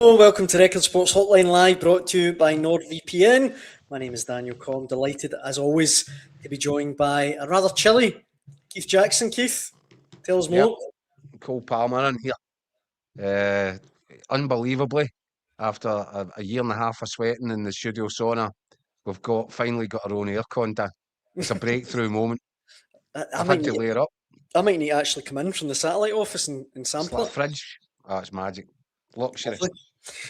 Hello, welcome to Record Sports Hotline Live, brought to you by NordVPN. My name is Daniel Cobb. Delighted, as always, to be joined by a rather chilly Keith Jackson. Keith, tell us Yep, more. Cole Palmer in here. Unbelievably, after a year and a half of sweating in the studio sauna, we've finally got our own aircon done. It's a breakthrough moment. I, I I've might had to need, layer up. I might need to actually come in from the satellite office and It's sample like a it. fridge. Oh, it's magic. Luxury. Lovely.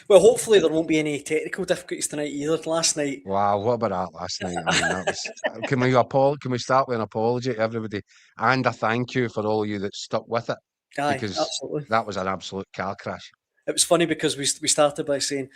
Well, hopefully there won't be any technical difficulties tonight either. Last night, Wow, what about that last night? I mean, that was. Can we start with an apology to everybody and a thank you for all of you that stuck with it, aye, because absolutely. that was an absolute car crash. It was funny because we started by saying,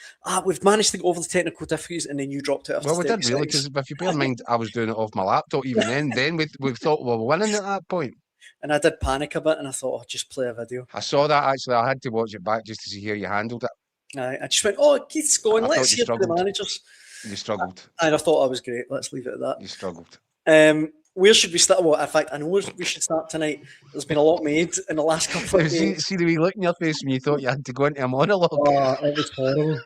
we've managed to get over the technical difficulties, and then you dropped it after Well, we 30 did really, seconds. because if you bear in mind, I was doing it off my laptop even then. Then we thought we were winning at that point. And I did panic a bit, and I thought, I'll just play a video. I saw that actually. I had to watch it back just to see how you handled it. I just went, oh, Keith's going, I let's thought you hear from the struggled. managers. You struggled. And I thought I was great. Let's leave it at that. You struggled. Where should we start? Well, in fact, I know we should start tonight. There's been a lot made in the last couple of See, days. see the wee look in your face when you thought you had to go into a monologue. Oh, it was horrible.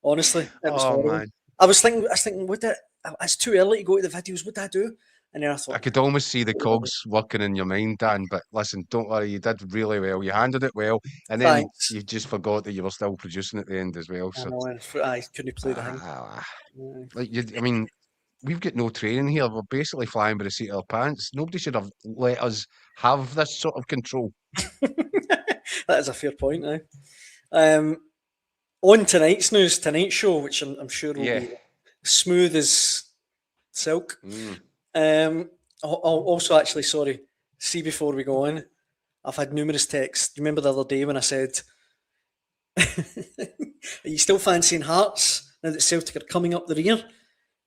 Honestly, it was Oh horrible. man, I was thinking, it's too early to go to the videos. What did I do? And then I I thought, could almost see the cogs working in your mind, Dan. But listen, don't worry. You did really well. You handled it well, and then thanks. you just forgot that you were still producing at the end as well. I So, know, I couldn't play the thing. ah, like you, I mean, we've got no training here. We're basically flying by the seat of our pants. Nobody should have let us have this sort of control. That is a fair point. Um, on tonight's news, tonight's show, which I'm sure will Yeah. be smooth as silk. Mm. Also, actually, sorry. See, before we go on, I've had numerous texts. Do you remember the other day when I said, "Are you still fancying Hearts now that Celtic are coming up the rear?"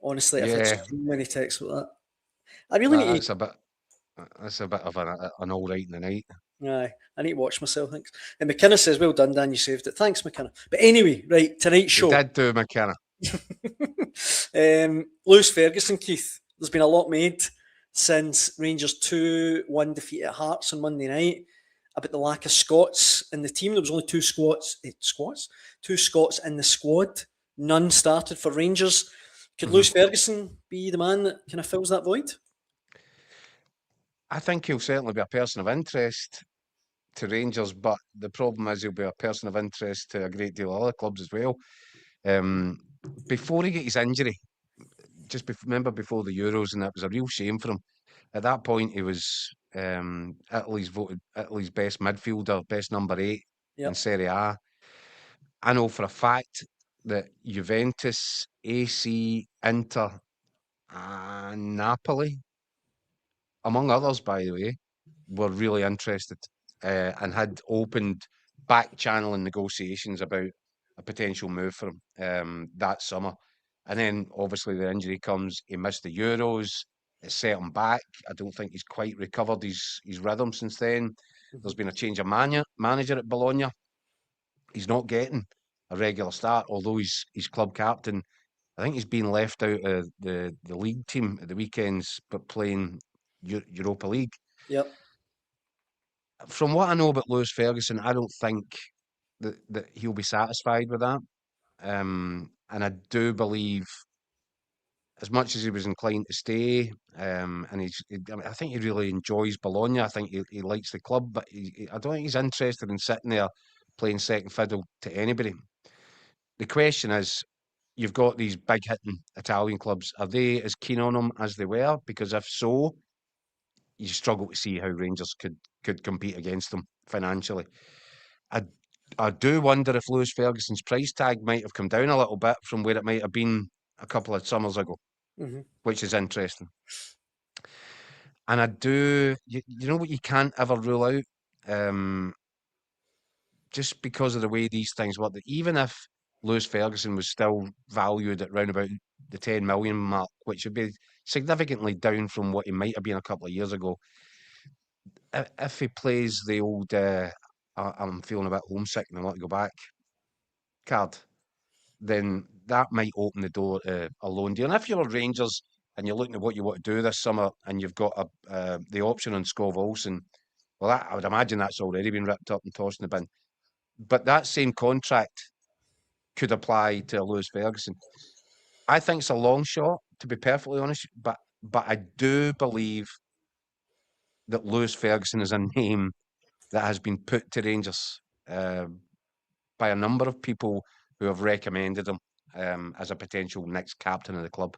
Honestly, I've had so Yeah. many texts with that. I really need That's a bit. That's a bit of an all right in the night. to. Aye, I need to watch myself. Thanks. And McKenna says, "Well done, Dan. You saved it. Thanks, McKenna." But anyway, right, tonight's You show. did do McKenna. Lewis Ferguson, Keith. There's been a lot made since Rangers 2-1 defeat at Hearts on Monday night about the lack of Scots in the team. There was only two Scots in the squad. None started for Rangers. Could Lewis Ferguson be the man that kind of fills that void? I think he'll certainly be a person of interest to Rangers, but the problem is he'll be a person of interest to a great deal of other clubs as well. Um, Before he got his injury, remember before the Euros, and that was a real shame for him. At that point, he was Italy's voted Italy's best midfielder, best number 8 in Yep. Serie A. I know for a fact that Juventus, AC, Inter, and Napoli, among others, by the way, were really interested and had opened back channeling negotiations about a potential move for him that summer. And then obviously the injury comes. He missed the Euros. It set him back. I don't think he's quite recovered his rhythm since then. There's been a change of manager at Bologna. He's not getting a regular start, although he's club captain. I think he's been left out of the league team at the weekends, but playing Europa League. Yep. From what I know about Lewis Ferguson, I don't think that he'll be satisfied with that. And I do believe, as much as he was inclined to stay, and I think he really enjoys Bologna. I think he likes the club, but I don't think he's interested in sitting there playing second fiddle to anybody. The question is, you've got these big hitting Italian clubs. Are they as keen on him as they were? Because if so, you struggle to see how Rangers could compete against them financially. I I do wonder if Lewis Ferguson's price tag might have come down a little bit from where it might have been a couple of summers ago, Hmm. which is interesting. And I do, you know what you can't ever rule out, um, just because of the way these things work. That even if Lewis Ferguson was still valued at round about the 10 million mark, which would be significantly down from what he might have been a couple of years ago, if he plays the old I'm feeling a bit homesick and I want to go back card, then that might open the door to a loan deal. And if you're Rangers and you're looking at what you want to do this summer and you've got the option on Skov Olsen, well, I would imagine that's already been ripped up and tossed in the bin. But that same contract could apply to Lewis Ferguson. I think it's a long shot, to be perfectly honest, but I do believe that Lewis Ferguson is a name that has been put to Rangers by a number of people who have recommended him as a potential next captain of the club.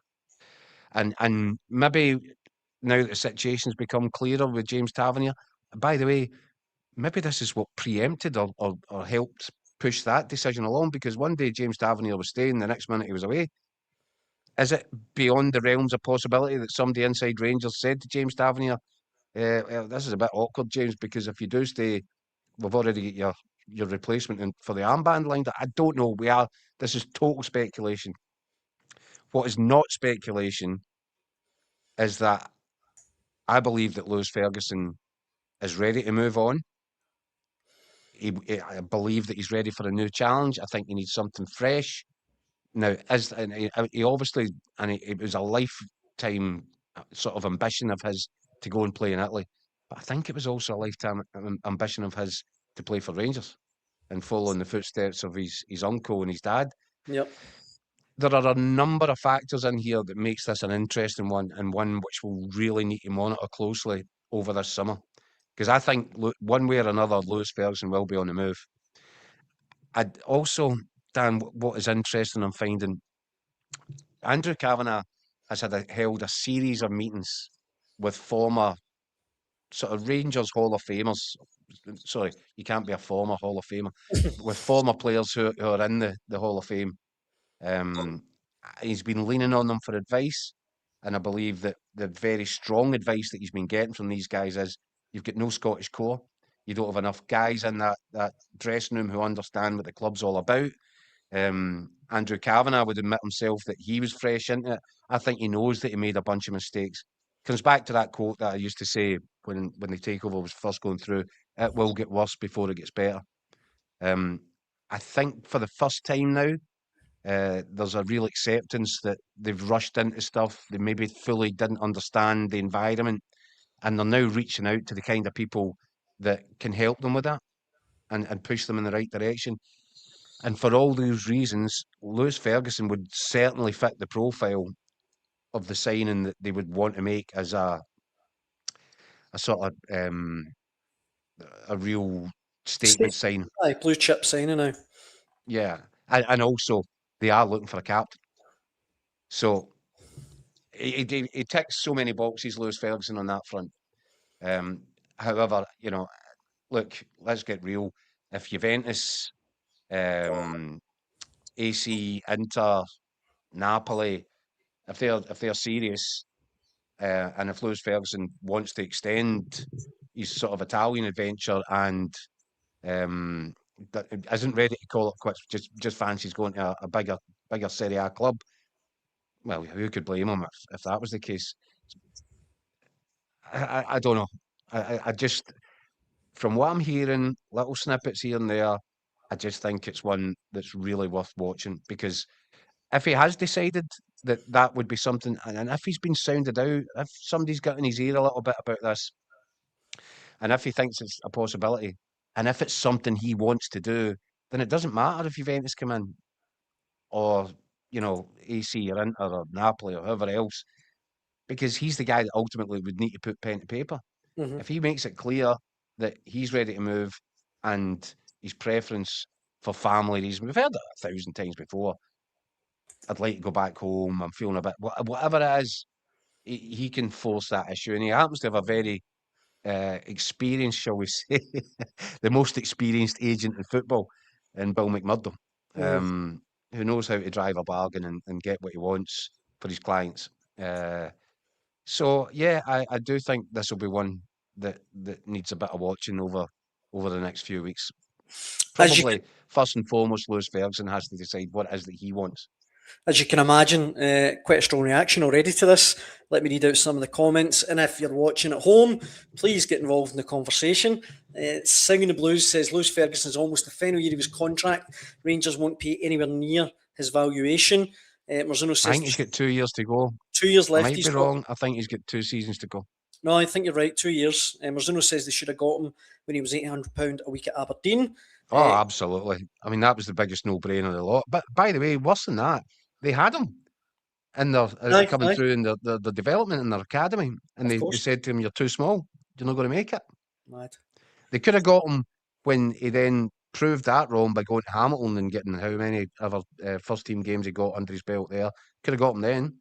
And maybe now that the situation's become clearer with James Tavernier, by the way, maybe this is what preempted or helped push that decision along, because one day James Tavernier was staying, the next minute he was away. Is it beyond the realms of possibility that somebody inside Rangers said to James Tavernier, this is a bit awkward, James, because if you do stay, we've already got your replacement for the armband lined up. I don't know. This is total speculation. What is not speculation is that I believe that Lewis Ferguson is ready to move on. I believe that he's ready for a new challenge. I think he needs something fresh. Now, he obviously, and it was a lifetime sort of ambition of his to go and play in Italy, but I think it was also a lifetime ambition of his to play for Rangers and follow in the footsteps of his uncle and his dad. Yep. There are a number of factors in here that makes this an interesting one, and one which we'll really need to monitor closely over this summer. Because I think one way or another, Lewis Ferguson will be on the move. I'd also, Dan, what is interesting, I'm finding Andrew Kavanagh has held a series of meetings with former sort of Rangers Hall of Famers. Sorry, you can't be a former Hall of Famer. With former players who are in the Hall of Fame. He's been leaning on them for advice, and I believe that the very strong advice that he's been getting from these guys is you've got no Scottish core. You don't have enough guys in that dressing room who understand what the club's all about. Andrew Kavanagh would admit himself that he was fresh into it. I think he knows that he made a bunch of mistakes. Comes back to that quote that I used to say when the takeover was first going through, it will get worse before it gets better. I think for the first time now, there's a real acceptance that they've rushed into stuff. They maybe fully didn't understand the environment, and they're now reaching out to the kind of people that can help them with that and push them in the right direction. And for all those reasons, Lewis Ferguson would certainly fit the profile of the signing that they would want to make as a sort of a real statement sign. Aye, blue chip signing now. Yeah, and also they are looking for a captain. So he ticks so many boxes, Lewis Ferguson, on that front. However, look, let's get real. If Juventus, AC, Inter, Napoli, if they're serious, and if Lewis Ferguson wants to extend his sort of Italian adventure and that isn't ready to call it quits, just fancies going to a bigger Serie A club, well, who could blame him if that was the case? I don't know. I just, from what I'm hearing, little snippets here and there, I just think it's one that's really worth watching, because if he has decided that would be something, and if he's been sounded out, if somebody's got in his ear a little bit about this, and if he thinks it's a possibility, and if it's something he wants to do, then it doesn't matter if Juventus come in, or, AC or Inter or Napoli or whoever else, because he's the guy that ultimately would need to put pen to paper. Mm-hmm. If he makes it clear that he's ready to move and his preference for family reasons, we've heard that 1,000 times before. I'd like to go back home. I'm feeling a bit, whatever it is, he can force that issue. And he happens to have a very experienced, shall we say, the most experienced agent in football in Bill McMurdo, who knows how to drive a bargain and get what he wants for his clients. So yeah, I do think this will be one that needs a bit of watching over the next few weeks. Probably first and foremost, Lewis Ferguson has to decide what it is that he wants. As you can imagine, quite a strong reaction already to this. Let me read out some of the comments. And if you're watching at home, please get involved in the conversation. Singing the Blues says Lewis Ferguson is almost the final year of his contract. Rangers won't pay anywhere near his valuation. Marzino says, I think he's got 2 years to go. 2 years left. I might be wrong. I think he's got 2 seasons to go. No, I think you're right. 2 years. Marzino says they should have got him when he was £800 a week at Aberdeen. Oh, absolutely. I mean, that was the biggest no-brainer of the lot. But by the way, worse than that, they had him in their Aye, coming aye, through in the development in their academy, and of they course. said to him, "You're too small. You're not going to make it." Mad. They could have got him when he then proved that wrong by going to Hamilton and getting how many other first team games he got under his belt there. Could have got him then.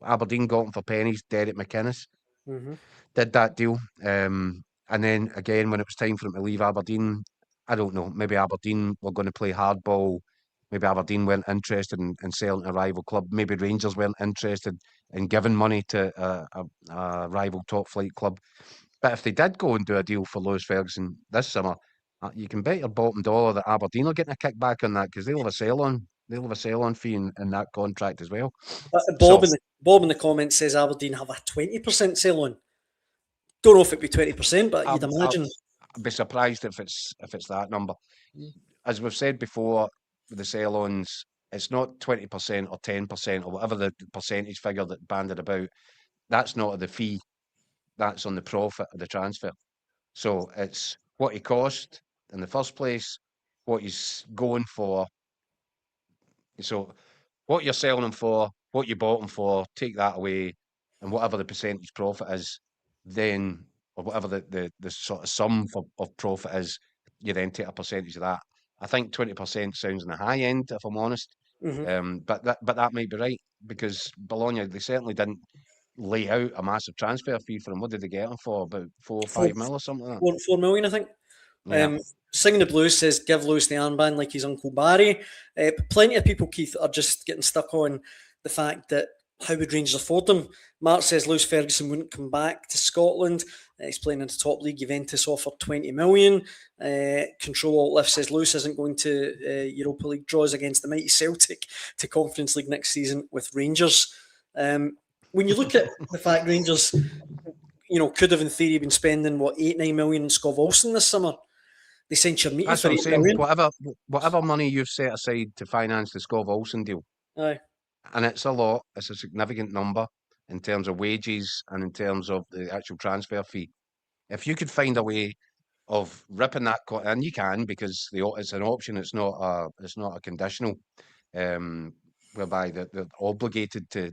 Aberdeen got him for pennies. Derek McInnes Mm-hmm. did that deal. And then again, when it was time for him to leave Aberdeen, I don't know. Maybe Aberdeen were going to play hardball. Maybe Aberdeen weren't interested in selling a rival club. Maybe Rangers weren't interested in giving money to a rival top flight club. But if they did go and do a deal for Lewis Ferguson this summer, you can bet your bottom dollar that Aberdeen are getting a kickback on that because they'll have a sell on. They'll have a sell on fee in that contract as well. Bob So in the comments says Aberdeen have a 20% sale on. Don't know if it'd be 20%, but you'd I'll imagine. be surprised if it's that number. As we've said before, with the sell-ons, it's not 20% or 10% or whatever the percentage figure that banded about. That's not the fee. That's on the profit of the transfer. So it's what he cost in the first place, what he's going for. So what you're selling him for, what you bought him for, take that away, and whatever the percentage profit is, then or whatever the sort of sum of profit is, you then take a percentage of that. I think 20% sounds on the high end, if I'm honest. Mm-hmm. But that might be right because Bologna they certainly didn't lay out a massive transfer fee for him. What did they get him for? About 4 or 5 mil or something like that. 4 million, I think. Yeah. Singing the Blues says, give Lewis the armband like he's Uncle Barry. But plenty of people, Keith, are just getting stuck on the fact that how would Rangers afford them? Mark says Lewis Ferguson wouldn't come back to Scotland. He's playing in the top league. Juventus offered 20 million. Control Alt Lift says Lewis isn't going to Europa League draws against the mighty Celtic to Conference League next season with Rangers. When you look at the fact Rangers, could have in theory been spending 8-9 million in Scov Olsen this summer. They signed Chermiti That's for what I'm 8 saying. million. Whatever money you've set aside to finance the Scov Olsen deal, Aye. and it's a lot, it's a significant number in terms of wages and in terms of the actual transfer fee. If you could find a way of ripping that, and you can because it's an option, it's not a conditional, whereby they're obligated to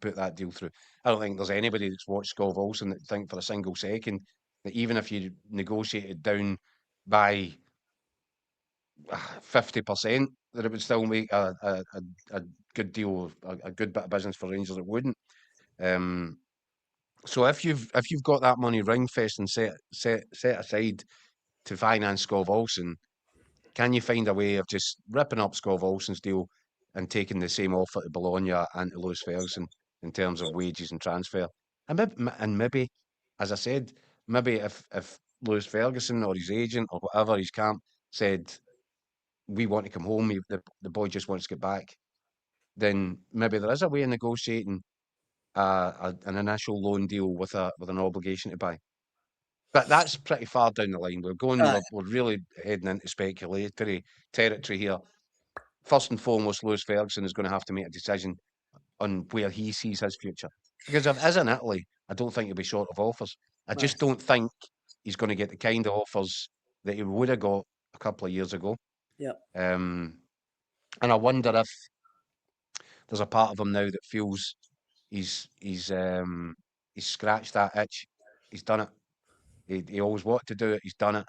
put that deal through. I don't think there's anybody that's watched Scov Olsen that think for a single second that even if you negotiated down by 50%, that it would still make a good deal, a good bit of business for Rangers. It wouldn't. Um, so if you've got that money ring fest and set aside to finance Scov Olsen, can you find a way of just ripping up Scov Olsen's deal and taking the same offer to Bologna and to Lewis Ferguson in terms of wages and transfer? And maybe, as I said, maybe if Lewis Ferguson or his agent or whatever his camp said we want to come home, the boy just wants to get back, then maybe there is a way of negotiating an initial loan deal with an obligation to buy. But that's pretty far down the line. Aye. We're really heading into speculatory territory here. First and foremost, Lewis Ferguson is going to have to make a decision on where he sees his future. Because if it is in Italy, I don't think he'll be short of offers. I Aye. just don't think he's going to get the kind of offers that he would have got a couple of years ago. Yeah. Um, and I wonder if there's a part of him now that feels he's scratched that itch. He's done it. He always wanted to do it. He's done it.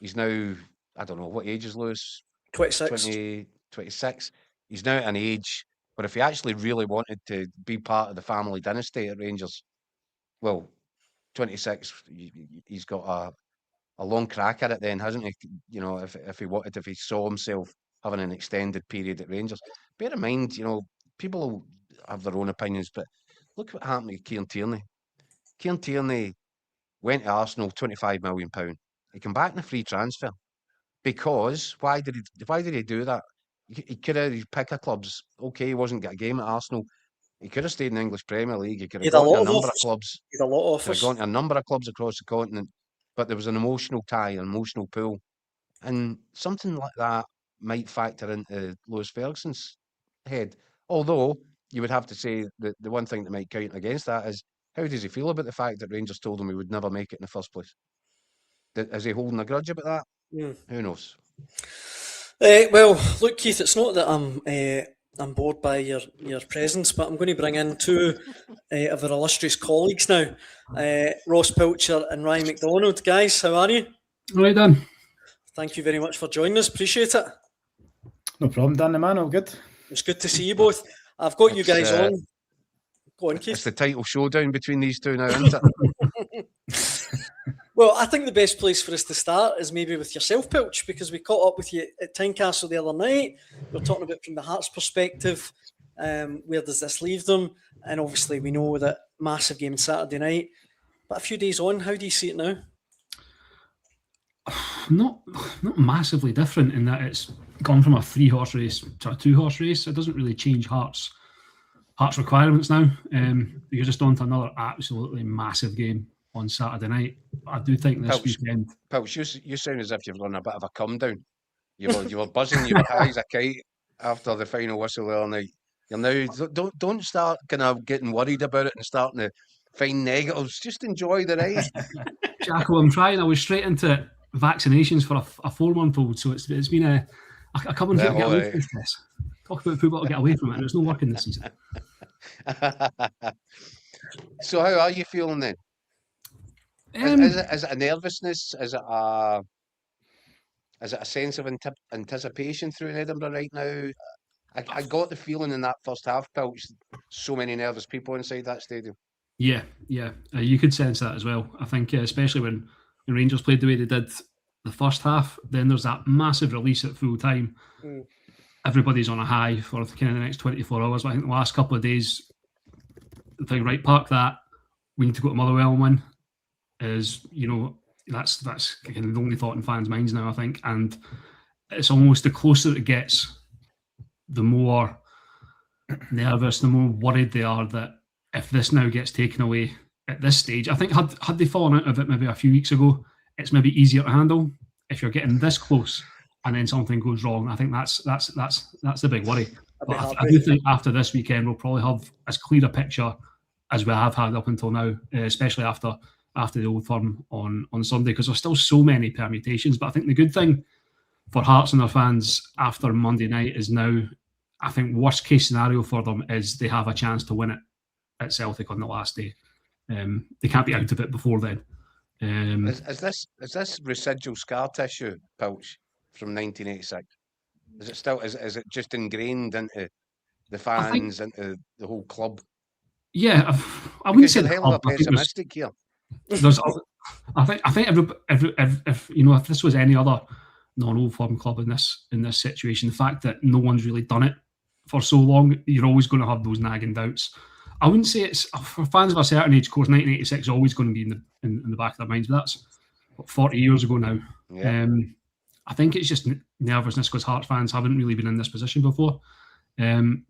He's now, I don't know, what age is Lewis? 26. 20, 26. He's now at an age where if he actually really wanted to be part of the family dynasty at Rangers, well, 26, he's got a long crack at it then, hasn't he? If he wanted, if he saw himself having an extended period at Rangers. Bear in mind, people will have their own opinions, but look what happened to Kieran Tierney. Kieran Tierney went to Arsenal, £25 million. He came back in a free transfer. Because why did he do that? He could have pick a clubs. Okay, he wasn't get a game at Arsenal. He could have stayed in the English Premier League. He could He have had a gone to lot a of number of offers. clubs. He had a lot of Could have offers. gone to a number of clubs across the continent. But there was an emotional tie, an emotional pull. And something like that might factor into Lewis Ferguson's head. Although you would have to say that the one thing that might count against that is how does he feel about the fact that Rangers told him he would never make it in the first place? Is he holding a grudge about that? Mm. Who knows? Well, look, Keith, it's not that I'm bored by your presence, but I'm going to bring in two of our illustrious colleagues now, Ross Pilcher and Ryan McDonald. Guys, how are you? All right, Dan. Thank you very much for joining us. Appreciate it. No problem, Danny, man. All good. It's good to see you both. I've got you guys on. Go on, Keith. It's the title showdown between these two now, isn't it? Well, I think the best place for us to start is maybe with yourself, Pilch, because we caught up with you at Tynecastle the other night. We were talking about from the Hearts' perspective, where does this leave them? And obviously we know that massive game on Saturday night. But a few days on, how do you see it now? Not massively different in that it's gone from a 3-horse race to a 2-horse race. It doesn't really change Hearts' requirements now. You're just on to another absolutely massive game on Saturday night. I do think this weekend... Pilch, you sound as if you've done a bit of a come down. You were buzzing, you were high as a kite after the final whistle the other night. You're now... Don't start kind of getting worried about it and starting to find negatives. Just enjoy the ride. Jacko, I'm trying. I was straight into vaccinations for a 4-month-old, so it's been a come and get away from this. Talk about football to get away from it, and there's no working this season. So how are you feeling then? Is it a nervousness? Is it a sense of anticipation through Edinburgh right now? I got the feeling in that first half, Pilch, so many nervous people inside that stadium. Yeah. You could sense that as well. I think especially when Rangers played the way they did the first half, then there's that massive release at full time. Everybody's on a high for kind of the next 24 hours. But I think the last couple of days, the thing, right, park that, we need to go to Motherwell and win, is, that's kind of the only thought in fans' minds now, I think. And it's almost the closer it gets, the more nervous, the more worried they are that if this now gets taken away at this stage, I think had they fallen out of it maybe a few weeks ago, it's maybe easier to handle. If you're getting this close and then something goes wrong, I think that's the big worry. But I do think after this weekend we'll probably have as clear a picture as we have had up until now, especially after the Old Firm on Sunday, because there's still so many permutations. But I think the good thing for Hearts and their fans after Monday night is now, I think worst case scenario for them is they have a chance to win it at Celtic on the last day. They can't be out of it before then. Is this residual scar tissue, Pilch, from 1986? Is it still? Is it just ingrained into the fans, into the whole club? Yeah, I wouldn't say hell of a pessimistic here. I think if this was any other non-Old Firm club in this situation, the fact that no one's really done it for so long, you're always going to have those nagging doubts. I wouldn't say it's for fans of a certain age. Of course, 1986 is always going to be in the back of their minds, but that's 40 years ago now. Yeah. I think it's just nervousness because Hearts fans haven't really been in this position before, and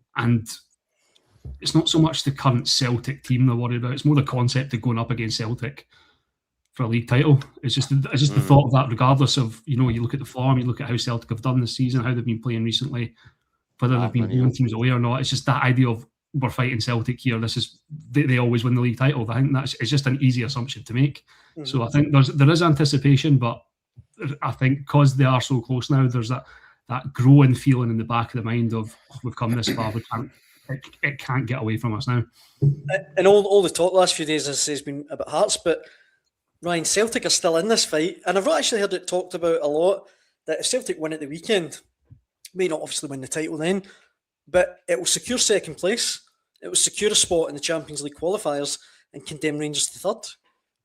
it's not so much the current Celtic team they're worried about. It's more the concept of going up against Celtic for a league title. It's just the thought of that, regardless of you look at the form, you look at how Celtic have done this season, how they've been playing recently, whether they've been blowing teams away or not. It's just that idea of we're fighting Celtic here. This is they always win the league title. I think it's just an easy assumption to make. So I think there is anticipation, but I think because they are so close now, there's that growing feeling in the back of the mind of we've come this far. It can't get away from us now. And all the talk last few days has been about Hearts, but Ryan, Celtic are still in this fight, and I've actually heard it talked about a lot that if Celtic win at the weekend, may not obviously win the title then, but it will secure second place. It will secure a spot in the Champions League qualifiers and condemn Rangers to third,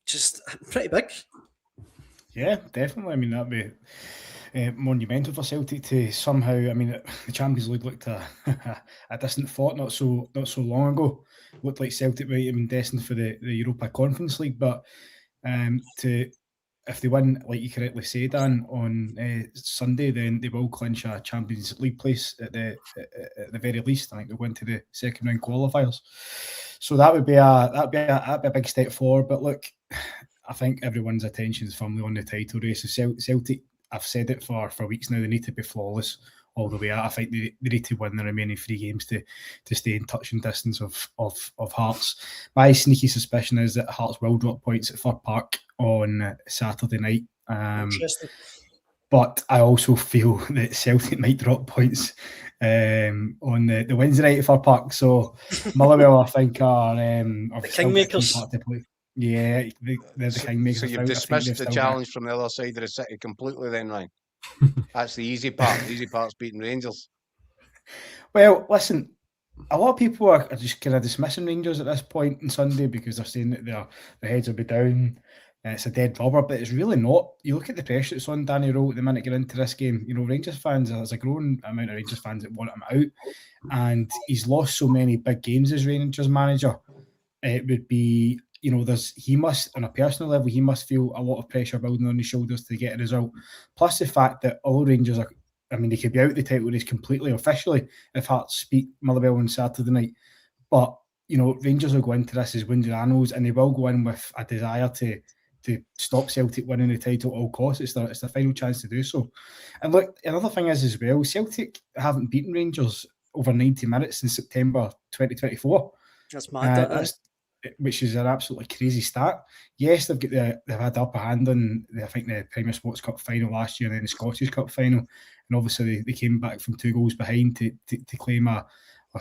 which is pretty big. Yeah, definitely. I mean, that'd be monumental for Celtic to somehow. I mean, the Champions League looked a distant thought not so long ago. Looked like Celtic might have been destined for the Europa Conference League, but if they win, like you correctly say, Dan, on Sunday, then they will clinch a Champions League place at the very least. I think they'll go into the second round qualifiers. So that'd be a big step forward. But look, I think everyone's attention is firmly on the title race. Celtic, I've said it for weeks now, they need to be flawless all the way out. I think they need to win the remaining 3 games to stay in touching distance of Hearts. My sneaky suspicion is that Hearts will drop points at Fir Park on Saturday night. But I also feel that Celtic might drop points on the Wednesday night at Fir Park. So Motherwell, I think, are the Kingmakers. Yeah, they're the Kingmakers. So you've dismissed the challenge from the other side of the city completely then, Ryan? That's the easy part. The easy part's beating Rangers. Well, listen, a lot of people are just kind of dismissing Rangers at this point on Sunday because they're saying that their heads will be down. It's a dead rubber, but it's really not. You look at the pressure that's on Danny Rohl at the minute get into this game. You know, Rangers fans, there's a growing amount of Rangers fans that want him out, and he's lost so many big games as Rangers manager. It would be, you know, he must, on a personal level, he must feel a lot of pressure building on his shoulders to get a result. Plus the fact that although Rangers are, I mean, they could be out the title race completely officially if Hearts beat Motherwell on Saturday night, but you know, Rangers will go into this as wounded animals, and they will go in with a desire to stop Celtic winning the title at all costs. It's their final chance to do so. And look, another thing is as well, Celtic haven't beaten Rangers over 90 minutes since September 2024. That's mad. Which is an absolutely crazy stat. Yes, they've had the upper hand on I think the Premier Sports Cup final last year and then the Scottish Cup final, and obviously they came back from 2 goals behind to claim or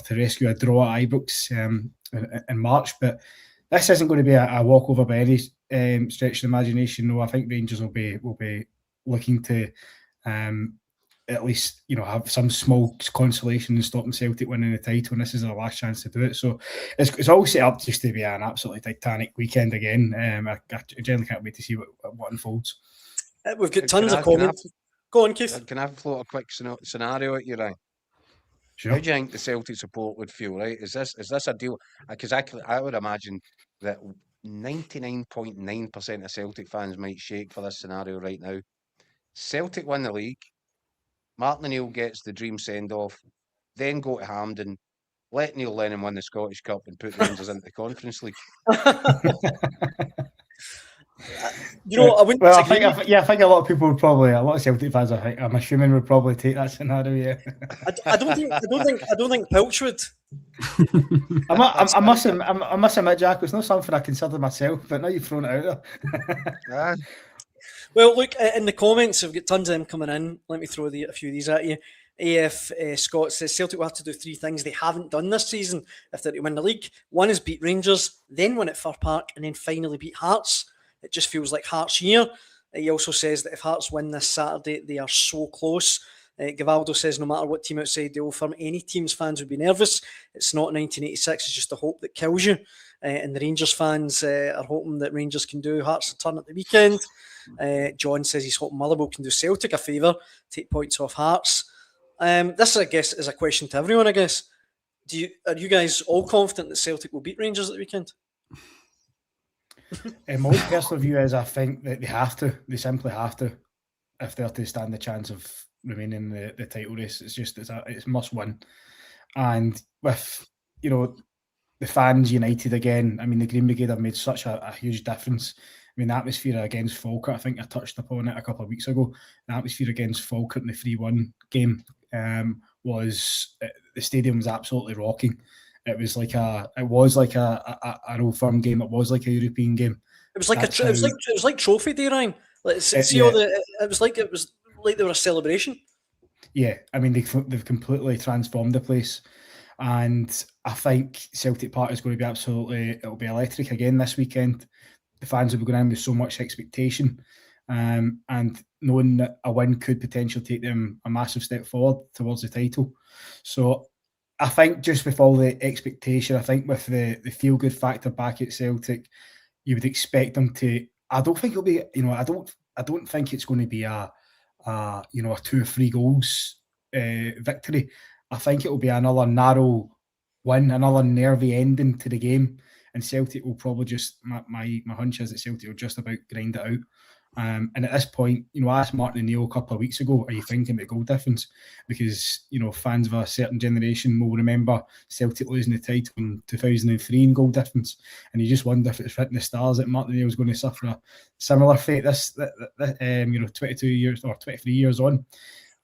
to rescue a draw at Ibrox in March. But this isn't going to be a walkover by any stretch of the imagination. No, I think Rangers will be looking to at least, you know, have some small consolation in stopping Celtic winning the title, and this is their last chance to do it. So it's all set up just to be an absolutely titanic weekend again. I generally can't wait to see what unfolds. We've got tons of comments. Go on, Keith. Can I float a quick scenario at you, Ryan? Sure. How do you think the Celtic support would feel, right? Is this a deal? Because I would imagine that 99.9% of Celtic fans might shake for this scenario right now. Celtic win the league, Martin O'Neill gets the dream send-off, then go to Hampden, let Neil Lennon win the Scottish Cup and put Rangers into the Conference League. You know, I wouldn't. Well, I think a lot of people would probably, a lot of Celtic fans, I'm assuming, would probably take that scenario. Yeah, I don't think Pilcher would. I must admit, Jack, it's not something I consider myself, but now you've thrown it out there. Well, look, in the comments, we've got tons of them coming in. Let me throw a few of these at you. AF Scott says Celtic will have to do 3 things they haven't done this season if they're to win the league. One is beat Rangers, then win at Fir Park, and then finally beat Hearts. It just feels like Hearts' year. He also says that if Hearts win this Saturday, they are so close. Gavaldo says no matter what team outside the Old Firm, any team's fans would be nervous. It's not 1986, it's just a hope that kills you. And the Rangers fans are hoping that Rangers can do Hearts' turn at the weekend. John says he's hoping Motherwell can do Celtic a favour, take points off Hearts. This, I guess, is a question to everyone, I guess. Are you guys all confident that Celtic will beat Rangers at the weekend? My own personal view is I think that they simply have to, if they're to stand the chance of remaining in the title race. It's must win. And with, you know, the fans united again, I mean, the Green Brigade have made such a huge difference. I mean, the atmosphere against Falkirk, I think I touched upon it a couple of weeks ago. The atmosphere against Falkirk in the 3-1 game was, the stadium was absolutely rocking. It was like an Old Firm game. It was like a European game. It was like Trophy Day, Ryan. It was like they were a celebration. Yeah, I mean they've completely transformed the place, and I think Celtic Park is going to be it'll be electric again this weekend. The fans will be going in with so much expectation, and knowing that a win could potentially take them a massive step forward towards the title. So I think just with all the expectation, I think with the feel-good factor back at Celtic, you would expect them to. I don't think it'll be. You know, I don't think it's going to be a 2 or 3 goals victory. I think it will be another narrow win, another nervy ending to the game, and Celtic will probably just. My hunch is that Celtic will just about grind it out. And at this point, you know, I asked Martin O'Neill a couple of weeks ago, are you thinking about goal difference? Because, you know, fans of a certain generation will remember Celtic losing the title in 2003 in goal difference. And you just wonder if it's written the stars that Martin O'Neill was going to suffer a similar fate 22 years or 23 years on.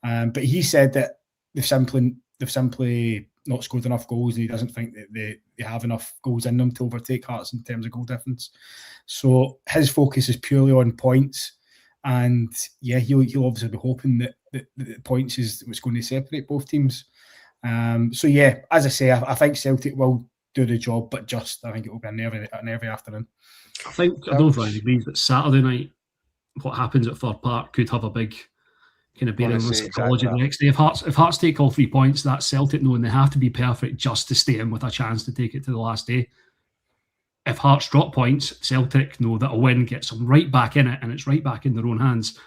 But he said that they've simply not scored enough goals, and he doesn't think that they have enough goals in them to overtake Hearts in terms of goal difference. So his focus is purely on points, And yeah, he'll obviously be hoping that the points is what's going to separate both teams. So yeah, as I say, I think Celtic will do the job, but I think it will be a nervy afternoon. I think I don't know if Ryan agrees, but Saturday night, what happens at Fir Park could have a big kind of bearing on the psychology the next day. If Hearts take all 3 points, that's Celtic knowing they have to be perfect just to stay in with a chance to take it to the last day. If Hearts drop points, Celtic know that a win gets them right back in it, and it's right back in their own hands.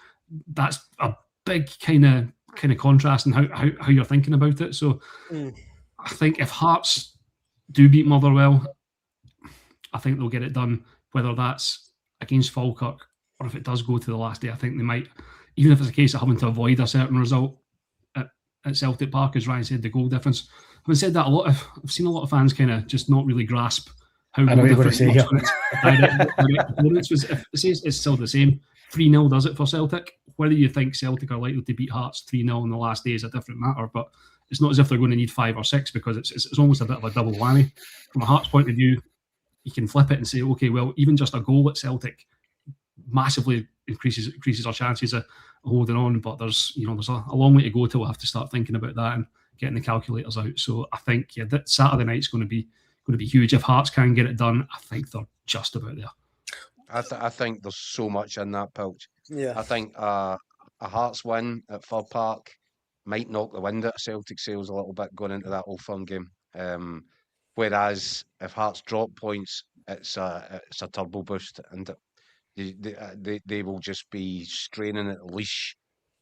That's a big kind of contrast in how you're thinking about it. So I think if Hearts do beat Motherwell, I think they'll get it done, whether that's against Falkirk or if it does go to the last day. I think they might, even if it's a case of having to avoid a certain result at Celtic Park, as Ryan said, the goal difference. Having said that, I've seen a lot of fans kind of just not really grasp how goal difference was. If it's still the same, 3-0 does it for Celtic. Whether you think Celtic are likely to beat Hearts 3-0 in the last day is a different matter, but it's not as if they're going to need 5 or 6, because it's almost a bit of a double whammy. From a Hearts point of view, you can flip it and say, okay, well, even just a goal at Celtic massively increases our chances of holding on, but there's a long way to go till we have to start thinking about that and getting the calculators out. So I think that Saturday night's going to be huge. If Hearts can get it done, I think they're just about there. I think there's so much in that, Pilch. Yeah, I think a Hearts win at Fir Park might knock the wind out of Celtic sails a little bit going into that Old Firm game. Whereas if Hearts drop points, it's a turbo boost, and they will just be straining at the leash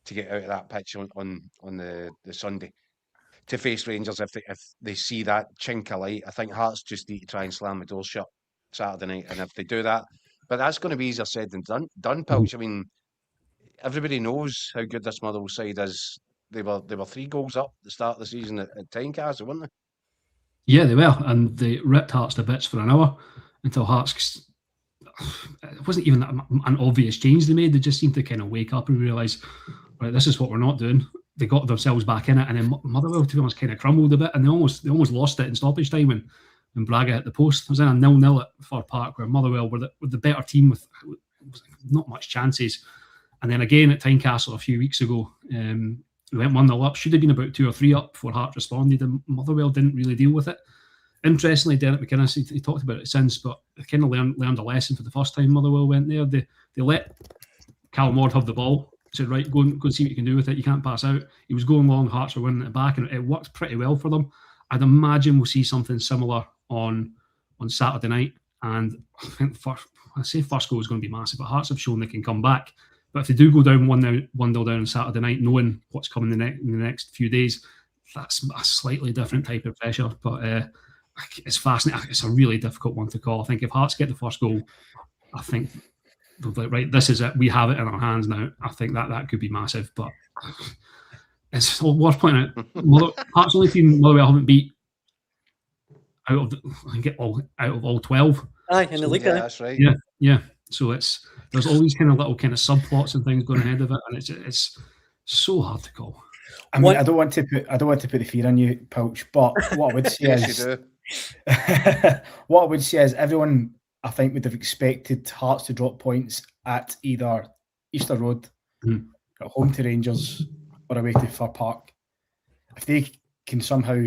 to get out of that pitch on the Sunday to face Rangers. If they see that chink of light, I think Hearts just need to try and slam the door shut Saturday night, and if they do that, but that's going to be easier said than done, Pilch. I mean, everybody knows how good this Motherwell side is. They were 3 goals up at the start of the season at Tynecastle, weren't they? Yeah, they were, and they ripped Hearts to bits for an hour until Hearts. It wasn't even an obvious change they made. They just seemed to kind of wake up and realise, right, this is what we're not doing. They got themselves back in it, and then Motherwell, to be honest, kind of crumbled a bit, and they almost lost it in stoppage time when Braga hit the post. It was in a 0-0 at Fir Park, where Motherwell were the better team with not much chances. And then again at Tynecastle a few weeks ago, we went 1-0 up. Should have been about 2 or 3 up before Hearts responded, and Motherwell didn't really deal with it. Interestingly, Derek McInnes, he talked about it since, but they kind of learned a lesson for the first time Motherwell went there. They let Callum Ward have the ball, said, right, go and see what you can do with it. You can't pass out. He was going long, Hearts were winning it back, and it worked pretty well for them. I'd imagine we'll see something similar on Saturday night, and I think first goal is going to be massive, but Hearts have shown they can come back. But if they do go down 1-0 down on Saturday night, knowing what's coming in the next few days, that's a slightly different type of pressure. But it's fascinating. It's a really difficult one to call. I think if Hearts get the first goal, I think they'll be like, right, this is it. We have it in our hands now. I think that could be massive. But it's worth pointing out, Hearts only team Motherwell haven't beat out of all 12. Aye, in the league. Yeah, that's right. Yeah. So there's all these kind of little kind of subplots and things going ahead of it, and it's so hard to call. I mean, I don't want to put the fear on you, Pilch, but what I would say Yes, is, you do. what I would say is everyone, I think, would have expected Hearts to drop points at either Easter Road, at home to Rangers, or away to Fir Park. If they can somehow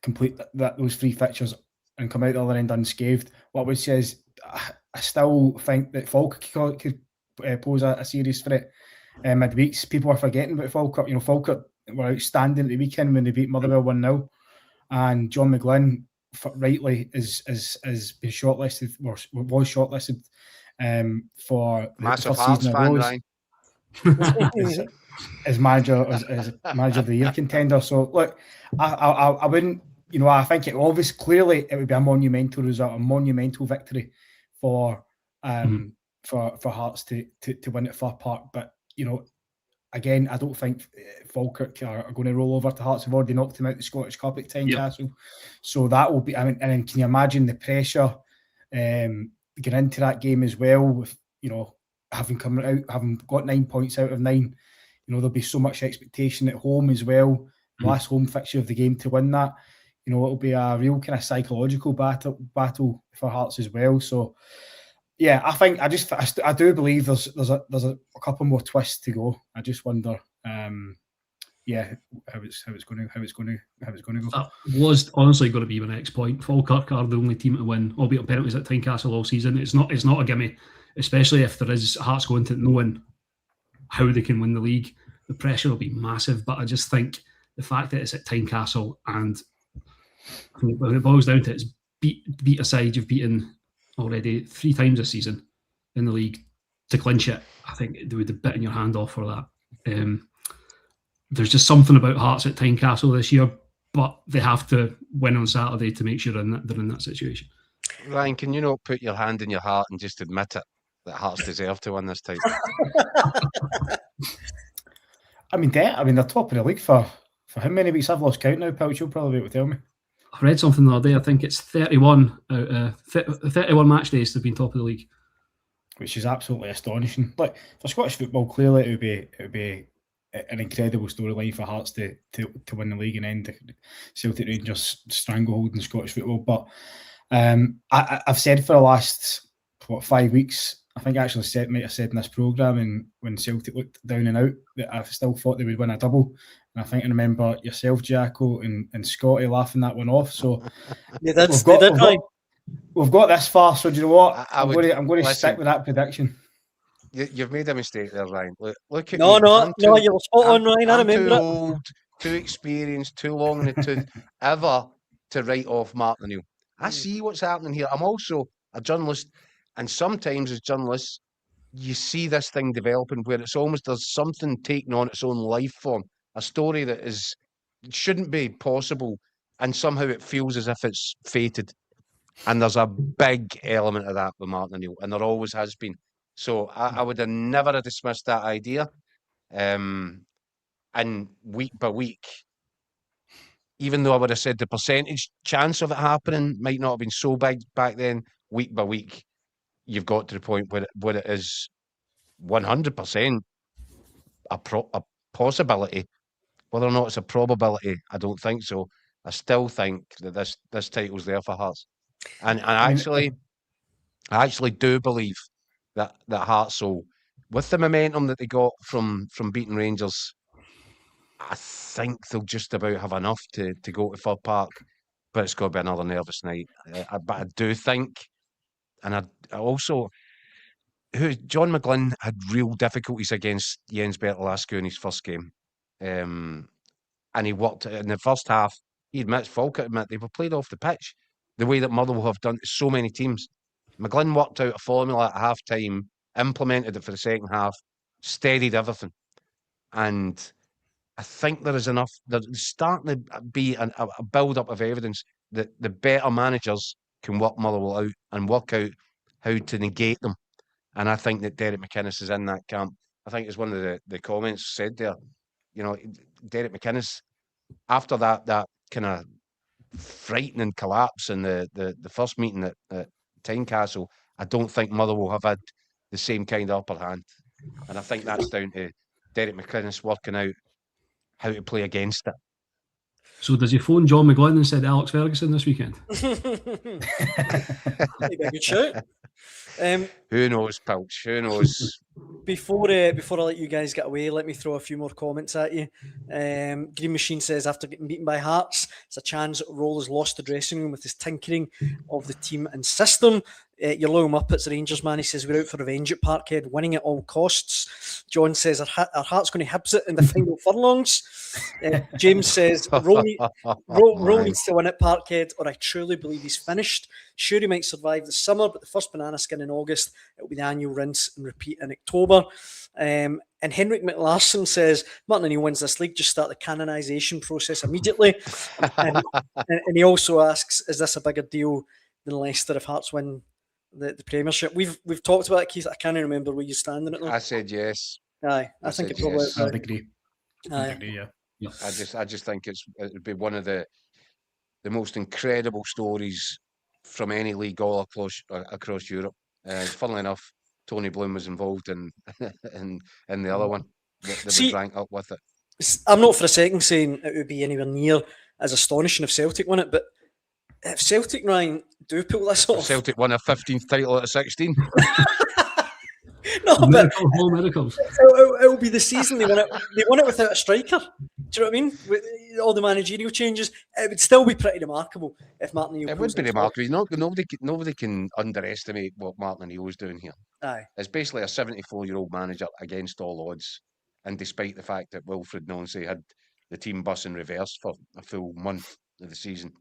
complete those 3 fixtures and come out the other end unscathed, what I would say is I still think that Falkirk could pose a serious threat. Midweeks, people are forgetting about Falkirk. Falkirk were outstanding at the weekend when they beat Motherwell 1-0, and John McGlynn rightly is been shortlisted, or was shortlisted for Massive the first season of Rose as manager of the year contender. So look, I wouldn't, I think it obviously clearly it would be a monumental result, a monumental victory for Hearts to win at Fir Park. But again, I don't think Falkirk are going to roll over to Hearts. Have already knocked him out the Scottish Cup at Tynecastle. So that will be, I mean, and then can you imagine the pressure getting into that game as well, with, having got 9 points out of 9, there'll be so much expectation at home as well. Last home fixture of the game to win that. It'll be a real kind of psychological battle for Hearts as well. So Yeah, I think I do believe there's a couple more twists to go. I just wonder, how it's going to go. That was honestly going to be my next point. Falkirk are the only team to win, albeit on penalties at Tynecastle all season. It's not a gimme, especially if there is Hearts going to knowing how they can win the league. The pressure will be massive, but I just think the fact that it's at Tynecastle and when it boils down to it, it's beat a side you've beaten already 3 times this season in the league to clinch it. I think they would have bitten your hand off for that. There's just something about Hearts at Tynecastle this year, but they have to win on Saturday to make sure they're in that situation. Ryan, can you not put your hand in your heart and just admit it that Hearts deserve to win this title? I mean, they're top of the league for how many weeks? I've lost count now. Pilcher will probably be able to tell me. I read something the other day. I think it's 31 match days they've been top of the league, which is absolutely astonishing. Like for Scottish football, clearly it would be an incredible storyline for Hearts to win the league and end the Celtic Rangers stranglehold in Scottish football. But I've said for the last 5 weeks, I think I actually might have said in this programme, and when Celtic looked down and out, that I still thought they would win a double. And I think I remember yourself, Jacko, and Scotty laughing that one off. So we've got this far. So do you know what? I'm going to stick with that prediction. You've made a mistake there, Ryan. Look at no, me. you're spot on, Ryan. I remember too old, too experienced, too long in the tooth ever to write off Mark O'Neill. I see what's happening here. I'm also a journalist, and sometimes as journalists, you see this thing developing where it's almost there's something taking on its own life form, a story that shouldn't be possible, and somehow it feels as if it's fated. And there's a big element of that with Martin O'Neill, and there always has been. So I would have never dismissed that idea. And week by week, even though I would have said the percentage chance of it happening might not have been so big back then, week by week, you've got to the point where it is 100% a possibility. Whether or not it's a probability, I don't think so. I still think that this title's there for Hearts. And I actually do believe that Hearts will, with the momentum that they got from beating Rangers, I think they'll just about have enough to go to Fir Park, but it's got to be another nervous night. But I do think, and I also, John McGlynn had real difficulties against Jens Bertolaescu in his first game, and he worked in the first half. He admits, Falkirk admit, they were played off the pitch the way that Motherwell have done to so many teams. McGlynn worked out a formula at half-time, implemented it for the second half, steadied everything. And I think there is enough, there's starting to be a build-up of evidence that the better managers can work Motherwell out and work out how to negate them. And I think that Derek McInnes is in that camp. I think as one of the comments said there, Derek McInnes, after that kind of frightening collapse in the first meeting at Tynecastle, I don't think Motherwell have had the same kind of upper hand. And I think that's down to Derek McInnes working out how to play against it. So does he phone John McGlynn instead of Alex Ferguson this weekend? Maybe a good shout. Who knows, Pilch? Who knows? Before I let you guys get away, let me throw a few more comments at you. Green Machine says, after getting beaten by Hearts, it's a chance Rohl has lost the dressing room with his tinkering of the team and system. Your low Muppets, Rangers man, he says, we're out for revenge at Parkhead, winning at all costs. John says, our Heart's going to Hibs it in the final furlongs. James says, Rohl needs to win at Parkhead, or I truly believe he's finished. Sure, he might survive the summer, but the first banana skin in August, it'll be the annual rinse and repeat in October. And Henrik McLarson says, Martin O'Neill wins this league, just start the canonisation process immediately. and he also asks, is this a bigger deal than Leicester if Hearts win the Premiership? We've talked about it, Keith. I can't remember where you stand on it though. I said yes. Aye, I think it's probably. Yes. I agree. Aye. Yeah. I just think it would be one of the most incredible stories from any league all across Europe. Funnily enough, Tony Bloom was involved in the other one that was ranked up with it. I'm not for a second saying it would be anywhere near as astonishing if Celtic won it, but if Celtic, Ryan, do pull this off, Celtic won a 15th title out of 16. no, but Miracles, no miracles. it'll be the season they won it without a striker. Do you know what I mean? With all the managerial changes, it would still be pretty remarkable if Martin O'Neill. It would be remarkable. Nobody can underestimate what Martin O'Neill is doing here. Aye. It's basically a 74-year-old manager against all odds, and despite the fact that Wilfred Nonce had the team bus in reverse for a full month of the season,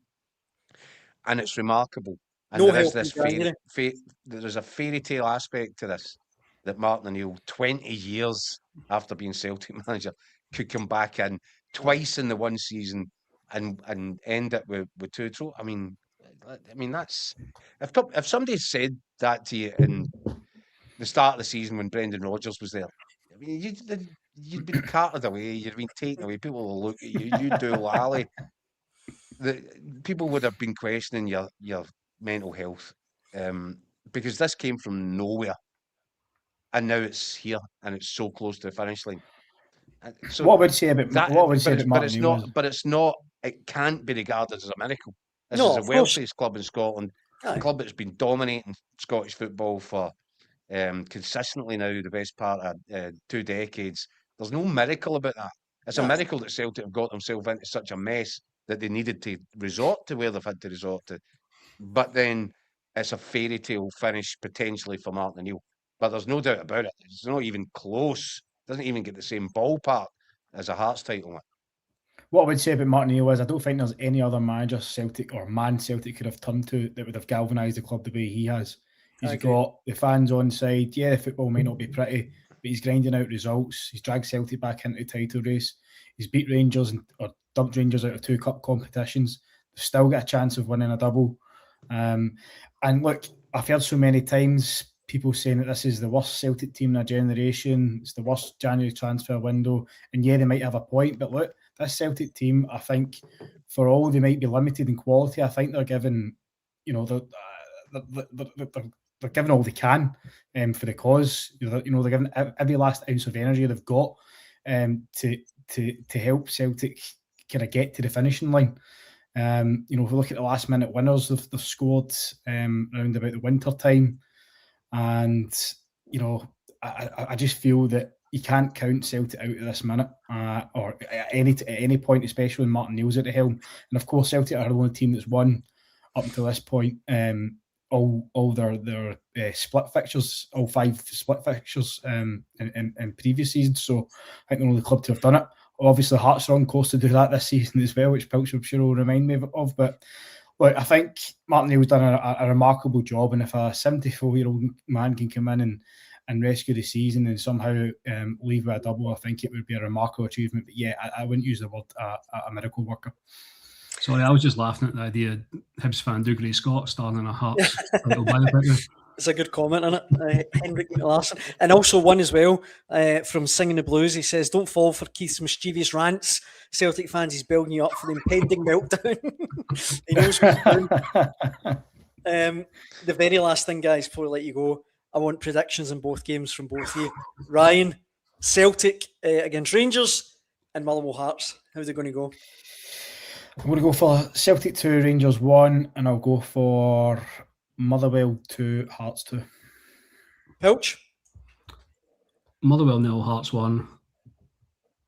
and it's remarkable. And No there is help this in January. there's a fairy tale aspect to this, that Martin O'Neill, 20 years after being Celtic manager, could come back in twice in the one season and end it with 2 trophies. I mean, that's if somebody said that to you in the start of the season when Brendan Rodgers was there, I mean, you'd been carted away, you'd been taken away. People will look at you, you do lally. People would have been questioning your mental health, because this came from nowhere, and now it's here and it's so close to the finish line. So what would say about that? what would say but about it's Martin O'Neill not. is- But it's not. It can't be regarded as a miracle. This No, is of the course. wealthiest club in Scotland, Aye. a club that's been dominating Scottish football for consistently now the best part of 2 decades. There's no miracle about that. It's a No. miracle that Celtic have got themselves into such a mess that they needed to resort to where they've had to resort to. But then it's a fairy tale finish potentially for Martin O'Neill. But there's no doubt about it. It's not even close. Doesn't even get the same ballpark as a Hearts title. What I would say about Martin O'Neill is I don't think there's any other manager Celtic could have turned to that would have galvanised the club the way he has. He's got the fans on side. Yeah, the football may not be pretty, but he's grinding out results. He's dragged Celtic back into the title race. He's beat Rangers or dumped Rangers out of 2 cup competitions. They've still got a chance of winning a double. And look, I've heard so many times people saying that this is the worst Celtic team in a generation. It's the worst January transfer window. And yeah, they might have a point, but look, this Celtic team, I think, for all they might be limited in quality, I think they're giving, they're giving all they can for the cause. They're giving every last ounce of energy they've got to help Celtic kind of get to the finishing line. If we look at the last minute winners, they've scored around about the winter time, and I just feel that you can't count Celtic out of this minute or at any point, especially when Martin O'Neill's at the helm. And of course, Celtic are the only team that's won up until this point all their split fixtures, all 5 split fixtures in previous seasons. So I think they're the only club to have done it. Obviously, Hearts are on course to do that this season as well, which Pilcher I'm sure will remind me of. But look, I think Martin O'Neill's done a remarkable job, and if a 74-year-old man can come in and rescue the season and somehow leave with a double, I think it would be a remarkable achievement. But yeah, I wouldn't use the word a miracle worker. Sorry, I was just laughing at the idea of Hibs fan Dougray Scott starring in a Hearts title biopic. It's a good comment on it, Henrik Larson. And also one as well from Singing the Blues. He says, don't fall for Keith's mischievous rants. Celtic fans, he's building you up for the impending meltdown. He knows what he's doing. The very last thing, guys, before I let you go, I want predictions in both games from both of you. Ryan, Celtic against Rangers and Motherwell Hearts. How's it going to go? I'm going to go for Celtic 2, Rangers 1, and I'll go for Motherwell 2, Hearts 2. Pilch? Motherwell 0, Hearts 1,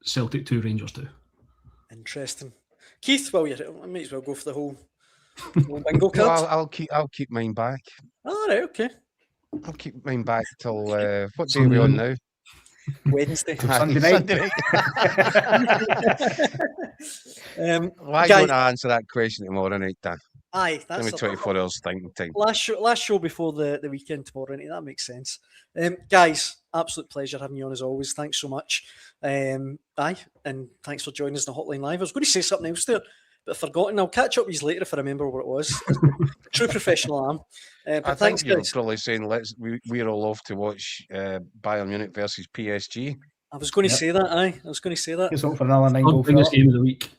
Celtic 2, Rangers 2. Interesting. Keith, well, I might as well go for the whole bingo card. Well, I'll keep mine back. All right, okay. I'll keep mine back till what day are we on now? Wednesday. Sunday night. Why don't I answer that question tomorrow night, Dan? Aye, that's Give me 24 hours thinking time. Last show before the weekend tomorrow night. That makes sense. Guys, absolute pleasure having you on as always. Thanks so much. And thanks for joining us in the Hotline Live. I was going to say something else there, but I've forgotten. I'll catch up with you later if I remember what it was. True professional I am. But I thanks, think you're guys. probably saying we're all off to watch Bayern Munich versus PSG. I was going to say that. I was going to say that. Let's hope for another 9-goal Biggest game of the week.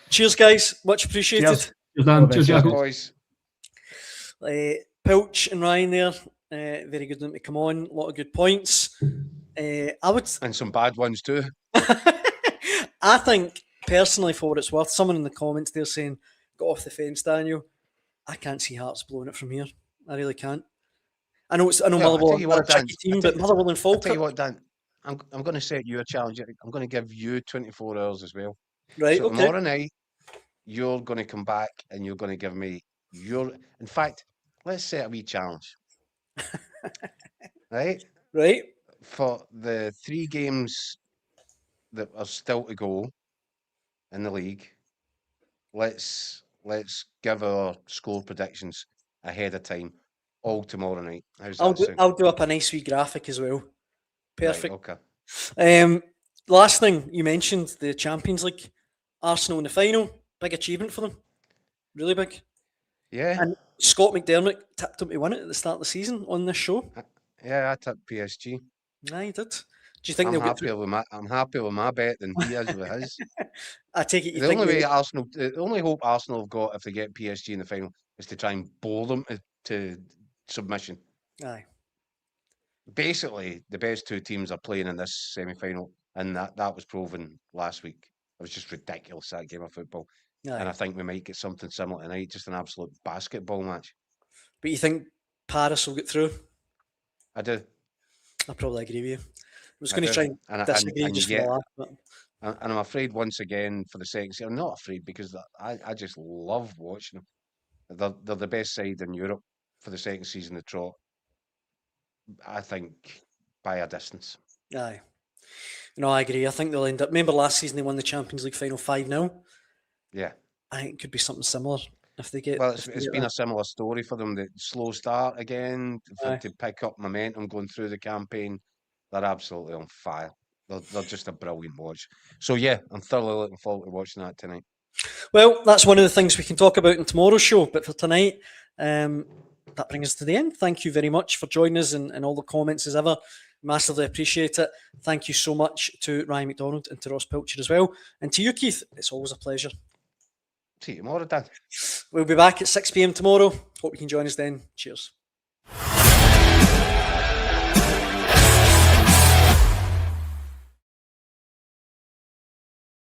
Cheers, guys. Much appreciated. Cheers. Cheers, Dan. Cheers, Jacob. Boys. Pilch and Ryan there. Very good of them to come on. A lot of good points. I would, And some bad ones too. I think personally, for what it's worth, someone in the comments there saying, got off the fence, Daniel. I can't see Hearts blowing it from here. I really can't. I know Well, Motherwell you are a what, Dan, tricky team, but Motherwell and I tell you Falkirk. what, Dan, I'm going to set you a challenge. I'm going to give you 24 hours as well. Right, So okay. tomorrow night, you're going to come back and you're going to give me your. In fact, let's set a wee challenge, right? Right. For the 3 games that are still to go in the league, let's give our score predictions ahead of time, all tomorrow night. How's that sound? I'll do up a nice wee graphic as well. Perfect. Right, okay. Last thing you mentioned, the Champions League, Arsenal in the final, big achievement for them, really big. Yeah. And Scott McDermott tipped them to win it at the start of the season on this show. Yeah, I tipped PSG. Nah, he did. Do you think I'm they'll get happier through? with I'm happier with my bet than he is with his. I take it you The think only they- way the only hope Arsenal have got if they get PSG in the final is to try and bore them to submission. Aye. Basically, the best 2 teams are playing in this semi-final, and that was proven last week. It was just ridiculous, that game of football. Aye. And I think we might get something similar tonight, just an absolute basketball match. But you think Paris will get through? I do. I probably agree with you. I was I going to do. try and And disagree just for yet- a laugh, but And I'm afraid once again for the second season, I'm not afraid because I just love watching them. They're the best side in Europe for the second season of trot. I think by a distance. aye. No, I agree. I think they'll end up. Remember last season they won the Champions League final 5-0? Yeah. I think it could be something similar if they get. Well, if they it's get been that. a similar story for them. The slow start again Aye. to pick up momentum going through the campaign. They're absolutely on fire. They're just a brilliant watch. So yeah, I'm thoroughly looking forward to watching that tonight. Well, that's one of the things we can talk about in tomorrow's show. But for tonight, that brings us to the end. Thank you very much for joining us and all the comments as ever. Massively appreciate it. Thank you so much to Ryan McDonald and to Ross Pilcher as well. And to you, Keith, it's always a pleasure. See you tomorrow, Dan. We'll be back at 6 p.m. tomorrow. Hope you can join us then. Cheers.